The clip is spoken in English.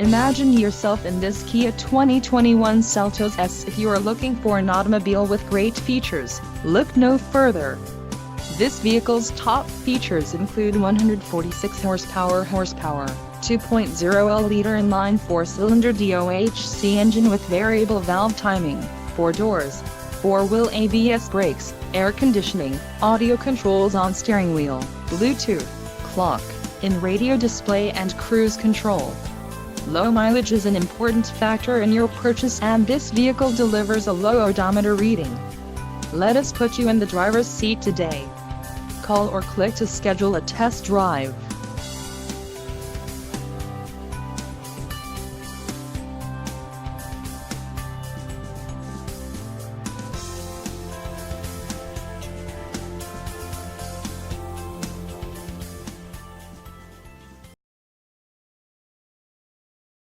Imagine yourself in this Kia 2021 Seltos S. If you are looking for an automobile with great features, look no further. This vehicle's top features include 146 horsepower, 2.0L-liter inline 4-cylinder DOHC engine with variable valve timing, 4 doors, 4-wheel ABS brakes, air conditioning, audio controls on steering wheel, Bluetooth, clock, in radio display and cruise control. Low mileage is an important factor in your purchase, and this vehicle delivers a low odometer reading. Let us put you in the driver's seat today. Call or click to schedule a test drive.